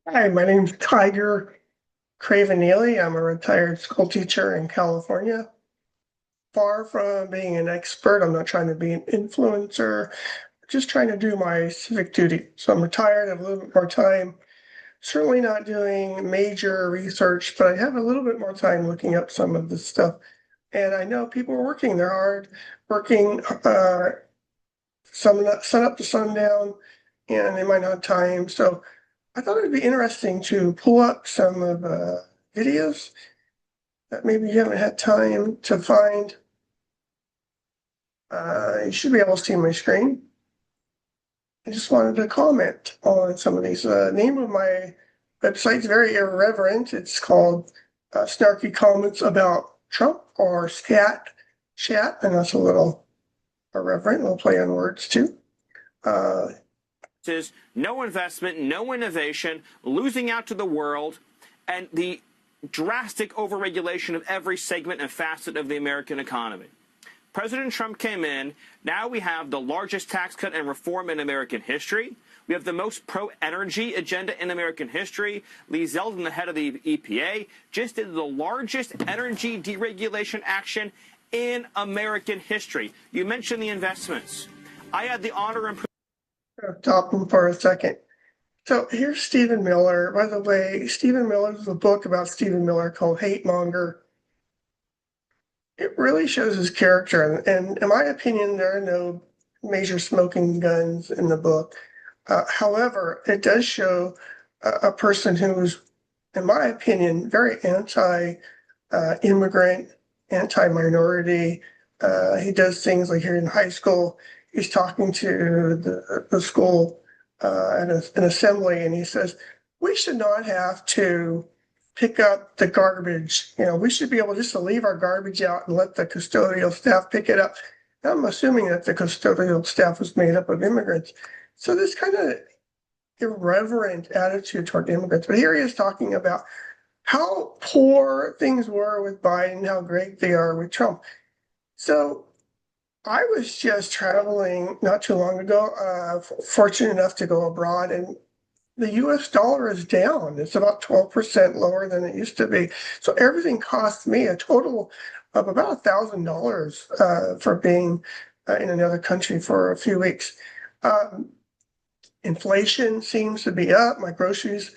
Hi, my name's Tiger Cravenelli. I'm a retired school teacher in California. Far from being an expert, I'm not trying to be an influencer, just trying to do my civic duty. So I'm retired, I have a little bit more time. Certainly not doing major research, but I have a little bit more time looking up some of this stuff. And I know people are working, they're hard, working sun up to sundown, and they might not have time. So I thought it'd be interesting to pull up some of the videos that maybe you haven't had time to find. You should be able to see my screen. I just wanted to comment on some of these. Name of my website's very irreverent. It's called Snarky Comments About Trump or Scat Chat, and that's a little irreverent. We'll play on words too. Is no investment, no innovation, losing out to the world, and the drastic overregulation of every segment and facet of the American economy. President Trump came in. Now we have the largest tax cut and reform in American history. We have the most pro-energy agenda in American history. Lee Zeldin, the head of the EPA, just did the largest energy deregulation action in American history. You mentioned the investments. I had the honor and Stop him for a second. So here's Stephen Miller. By the way, Stephen Miller's a book about Stephen Miller called Hate Monger. It really shows his character. And in my opinion, there are no major smoking guns in the book. However, it does show a person who's, in my opinion, very anti-immigrant, anti-minority. He does things like here in high school, he's talking to the school at an assembly, and he says, we should not have to pick up the garbage. We should be able just to leave our garbage out and let the custodial staff pick it up. And I'm assuming that the custodial staff was made up of immigrants. So this kind of irreverent attitude toward immigrants. But here he is talking about how poor things were with Biden, how great they are with Trump. So I was just traveling not too long ago, fortunate enough to go abroad, and the US dollar is down. It's about 12% lower than it used to be. So everything cost me a total of about $1,000 for being in another country for a few weeks. Inflation seems to be up. My groceries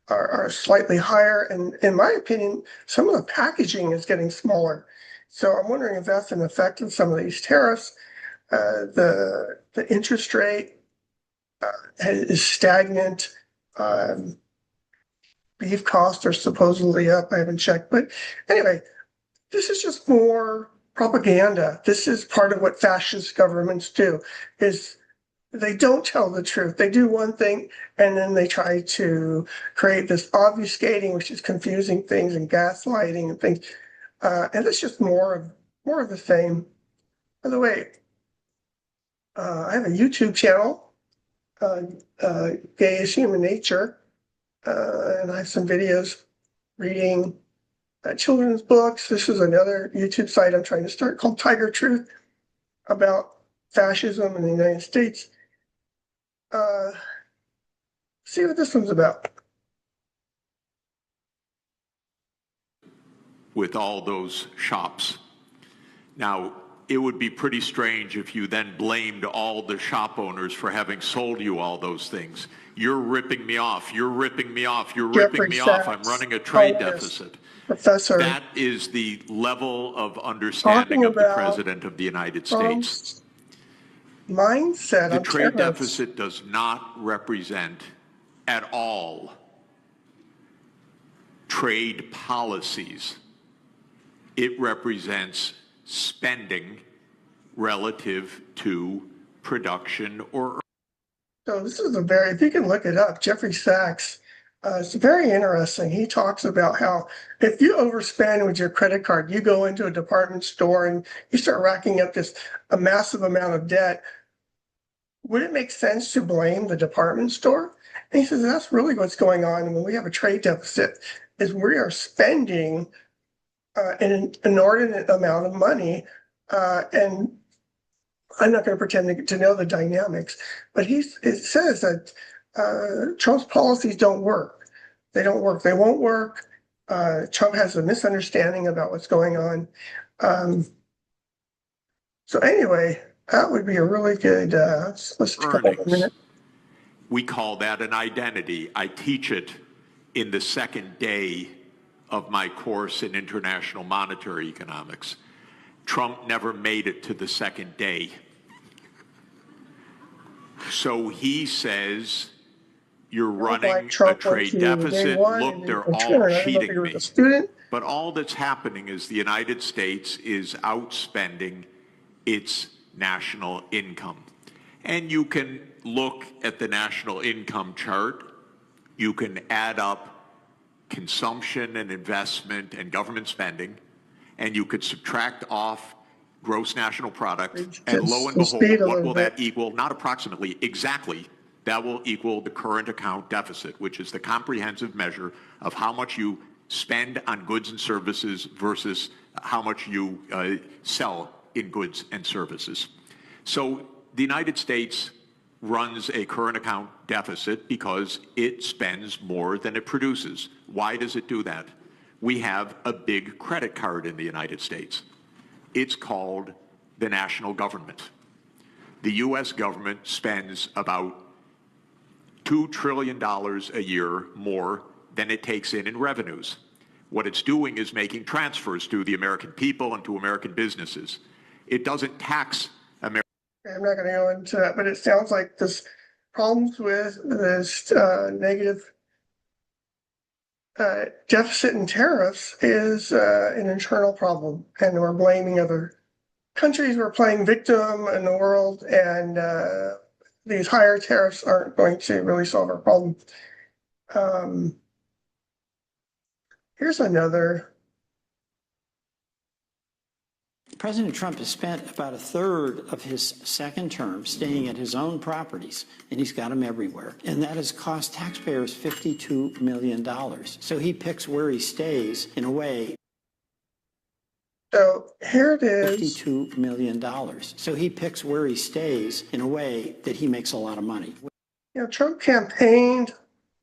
are slightly higher. And in my opinion, some of the packaging is getting smaller. So I'm wondering if that's an effect of some of these tariffs. The interest rate is stagnant. Beef costs are supposedly up. I haven't checked. But anyway, this is just more propaganda. This is part of what fascist governments do, is they don't tell the truth. They do one thing and then they try to create this obfuscating, which is confusing things and gaslighting and things. And it's just more of the same. By the way, I have a YouTube channel, Gay is Human Nature, and I have some videos reading children's books. This is another YouTube site I'm trying to start called Tiger Truth, about fascism in the United States. See what this one's about. With all those shops. Now, it would be pretty strange if you then blamed all the shop owners for having sold you all those things. You're ripping me off. You're ripping me off. You're ripping me off. I'm running a trade deficit. Professor, that is the level of understanding of the President of the United States. Mindset. The trade deficit does not represent at all trade policies. It represents spending relative to production or. So this is if you can look it up, Jeffrey Sachs, it's very interesting. He talks about how if you overspend with your credit card, you go into a department store and you start racking up a massive amount of debt. Would it make sense to blame the department store? And he says, that's really what's going on when we have a trade deficit, is we are spending an inordinate amount of money. And I'm not going to pretend to know the dynamics, but it says that Trump's policies don't work. They don't work. They won't work. Trump has a misunderstanding about what's going on. So anyway, that would be a really good, let's take a couple of minutes. We call that an identity. I teach it in the second day of my course in international monetary economics. Trump never made it to the second day. So he says, you're running a trade deficit. Look, they're all cheating me. But all that's happening is the United States is outspending its national income. And you can look at the national income chart. You can add up consumption and investment and government spending, and you could subtract off gross national product, and lo and behold, what will that equal? Not approximately, exactly. That will equal the current account deficit, which is the comprehensive measure of how much you spend on goods and services versus how much you sell in goods and services. So the United States runs a current account deficit because it spends more than it produces. Why does it do that? We have a big credit card in the United States. It's called the national government. The U.S. government spends about $2 trillion a year more than it takes in revenues. What it's doing is making transfers to the American people and to American businesses. It doesn't tax America. I'm not going to go into that, but it sounds like this problems with this negative deficit and tariffs is an internal problem, and we're blaming other countries. We're playing victim in the world, and these higher tariffs aren't going to really solve our problem. Here's another. President Trump has spent about a third of his second term staying at his own properties, and he's got them everywhere. And that has cost taxpayers $52 million. So he picks where he stays in a way. So here it is. $52 million. So he picks where he stays in a way that he makes a lot of money. You know, Trump campaigned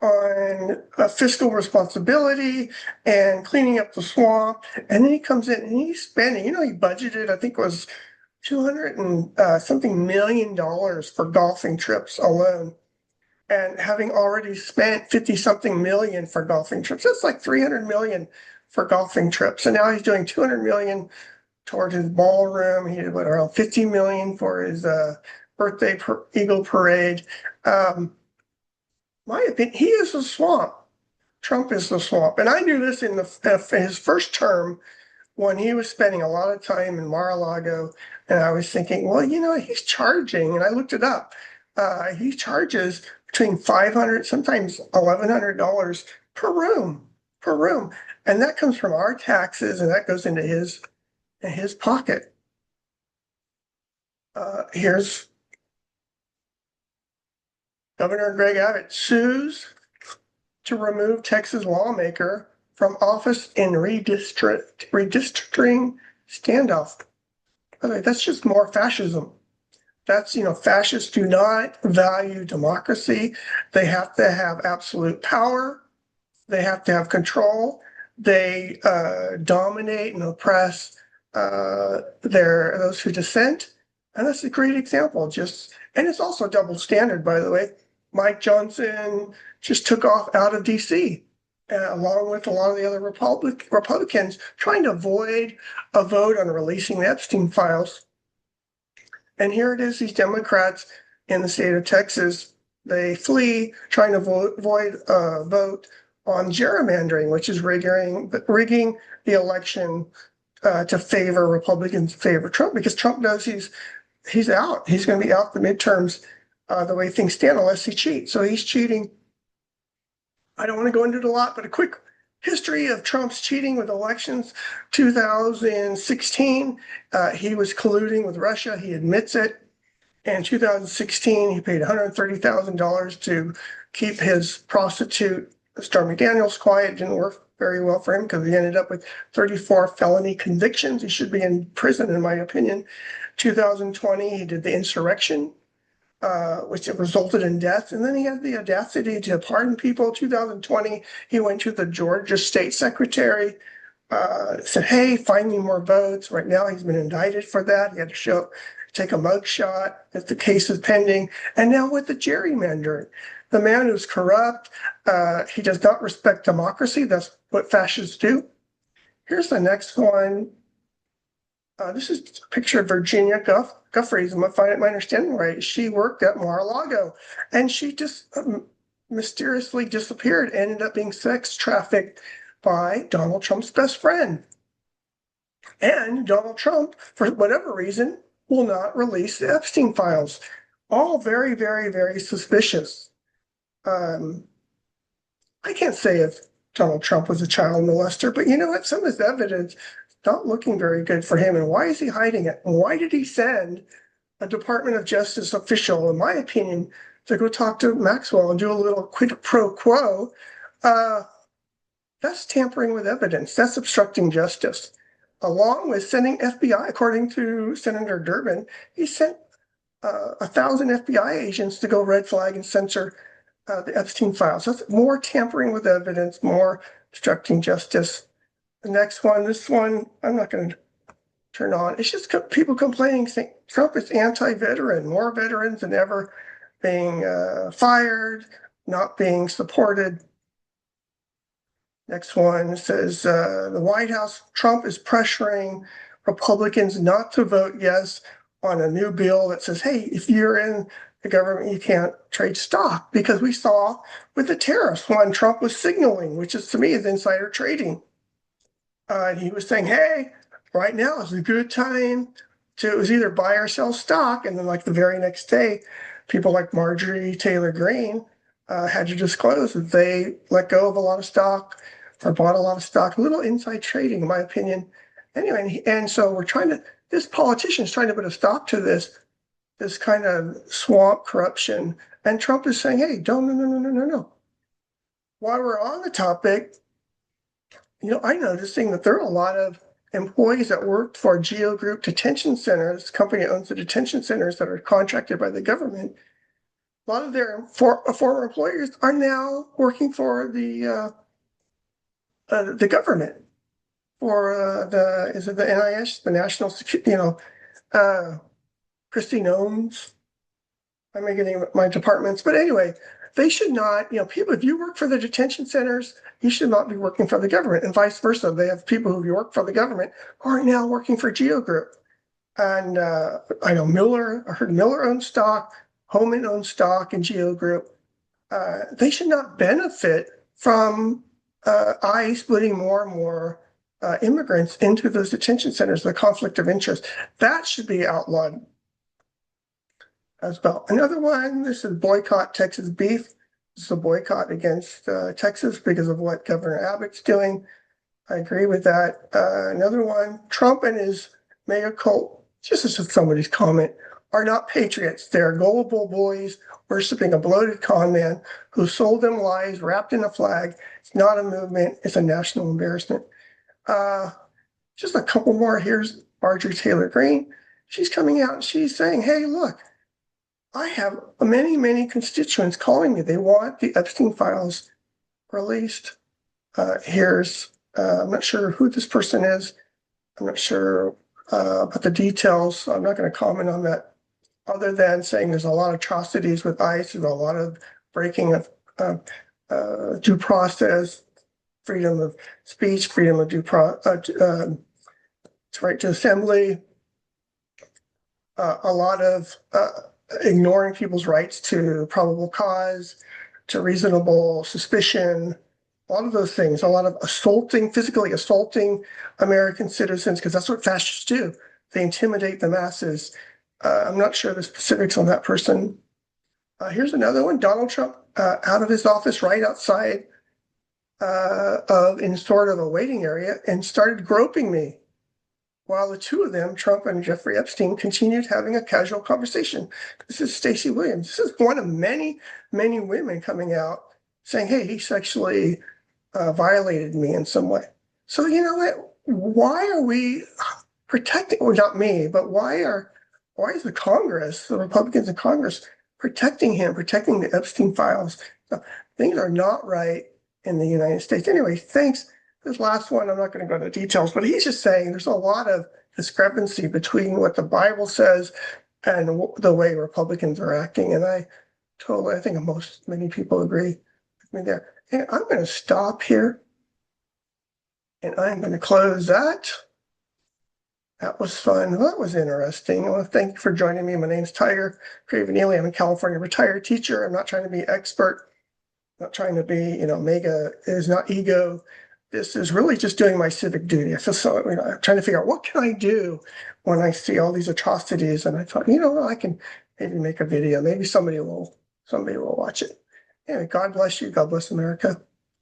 on fiscal responsibility and cleaning up the swamp, and then he comes in and he's spending, you know, he budgeted, I think it was 200 and something million dollars for golfing trips alone, and having already spent 50 something million for golfing trips, that's like 300 million for golfing trips. And now he's doing 200 million toward his ballroom. He did what, around 50 million for his birthday Eagle Parade. My opinion, he is the swamp. Trump is the swamp. And I knew this in his first term when he was spending a lot of time in Mar-a-Lago. And I was thinking, well, you know, he's charging, and I looked it up. He charges between $500, sometimes $1,100 per room. And that comes from our taxes, and that goes into his pocket. Here's Governor Greg Abbott sues to remove Texas lawmaker from office in redistricting standoff. That's just more fascism. That's, you know, fascists do not value democracy. They have to have absolute power. They have to have control. They dominate and oppress those who dissent. And that's a great example. And it's also double standard, by the way. Mike Johnson just took off out of DC, along with a lot of the other Republicans, trying to avoid a vote on releasing the Epstein files. And here it is, these Democrats in the state of Texas, they flee, trying to avoid a vote on gerrymandering, which is rigging the election to favor Republicans, favor Trump, because Trump knows he's out. He's going to be out the midterms the way things stand, unless he cheats. So he's cheating. I don't want to go into it a lot, but a quick history of Trump's cheating with elections. 2016, he was colluding with Russia. He admits it. In 2016, he paid $130,000 to keep his prostitute, Stormy Daniels, quiet. It didn't work very well for him because he ended up with 34 felony convictions. He should be in prison, in my opinion. 2020, he did the insurrection. which resulted in death. And then he had the audacity to pardon people. 2020, he went to the Georgia state secretary, said, hey, find me more votes. Right now, he's been indicted for that. He had to take a mug shot if the case is pending. And now with the gerrymandering, the man who's corrupt, he does not respect democracy. That's what fascists do. Here's the next one. This is a picture of Virginia Guffreys, if I my understanding right. She worked at Mar-a-Lago, and she just mysteriously disappeared, ended up being sex trafficked by Donald Trump's best friend. And Donald Trump, for whatever reason, will not release the Epstein files. All very, very, very suspicious. I can't say if Donald Trump was a child molester, but you know what? Some of this evidence not looking very good for him. And why is he hiding it? And why did he send a Department of Justice official, in my opinion, to go talk to Maxwell and do a little quid pro quo? That's tampering with evidence. That's obstructing justice. Along with sending FBI, according to Senator Durbin, he sent 1,000 FBI agents to go red flag and censor the Epstein files. That's more tampering with evidence, more obstructing justice. The next one, this one, I'm not going to turn on. It's just people complaining, saying Trump is anti-veteran, more veterans than ever being fired, not being supported. Next one says the White House, Trump is pressuring Republicans not to vote yes on a new bill that says, hey, if you're in the government, you can't trade stock, because we saw with the tariffs when Trump was signaling, which is to me is insider trading. And he was saying, hey, right now is a good time to, it was either buy or sell stock. And then like the very next day, people like Marjorie Taylor Greene had to disclose that they let go of a lot of stock or bought a lot of stock. A little inside trading, in my opinion. Anyway, and so we're trying to, this politician is trying to put a stop to this kind of swamp corruption. And Trump is saying, hey, no. While we're on the topic, you know, I'm noticing that there are a lot of employees that work for Geo Group detention centers, company that owns the detention centers that are contracted by the government. A lot of their former employers are now working for the government, for is it the NIS, the National Security, you know, Christine owns, I'm getting my departments, but anyway, they should not, you know, people, if you work for the detention centers, you should not be working for the government, and vice versa. They have people who work for the government who are now working for Geo Group. And I know I heard Miller owns stock, Homan owns stock in Geo Group. They should not benefit from ICE putting more and more immigrants into those detention centers, the conflict of interest. That should be outlawed as well. Another one, this is boycott Texas beef. This is a boycott against Texas because of what Governor Abbott's doing. I agree with that. Another one, Trump and his mega cult, just as somebody's comment, are not patriots. They're gullible boys worshiping a bloated con man who sold them lies wrapped in a flag. It's not a movement. It's a national embarrassment. Just a couple more. Here's Marjorie Taylor Greene. She's coming out and she's saying, hey, look, I have many constituents calling me. They want the Epstein files released. Here's, I'm not sure who this person is. I'm not sure about the details. So I'm not going to comment on that, other than saying there's a lot of atrocities with ICE. There's a lot of breaking of due process, freedom of speech, freedom of right to assembly, a lot of ignoring people's rights to probable cause, to reasonable suspicion, a lot of those things, a lot of physically assaulting American citizens, because that's what fascists do. They intimidate the masses. I'm not sure the specifics on that person. Here's another one, Donald Trump out of his office right outside in sort of a waiting area and started groping me, while the two of them, Trump and Jeffrey Epstein, continued having a casual conversation. This is Stacey Williams. This is one of many women coming out saying, hey, he sexually violated me in some way. So you know what? Why are we protecting, well, not me, but why is the Congress, the Republicans in Congress, protecting him, protecting the Epstein files. So things are not right in the United States. Anyway, thanks. This last one, I'm not going to go into details, but he's just saying there's a lot of discrepancy between what the Bible says and the way Republicans are acting. And I think many people agree with me there. And I'm going to stop here. And I'm going to close that. That was fun. That was interesting. I want to thank you for joining me. My name is Tiger Cravenelli. I'm a California retired teacher. I'm not trying to be expert. I'm not trying to be, mega. It is not ego. This is really just doing my civic duty. I feel so, I'm trying to figure out what can I do when I see all these atrocities. And I thought, I can maybe make a video. Maybe somebody will watch it. Anyway, God bless you. God bless America.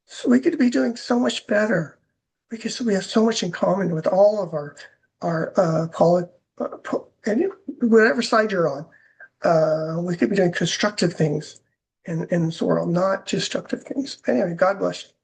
So we could be doing so much better because we have so much in common with all of our and whatever side you're on. We could be doing constructive things in this world, not destructive things. Anyway, God bless you.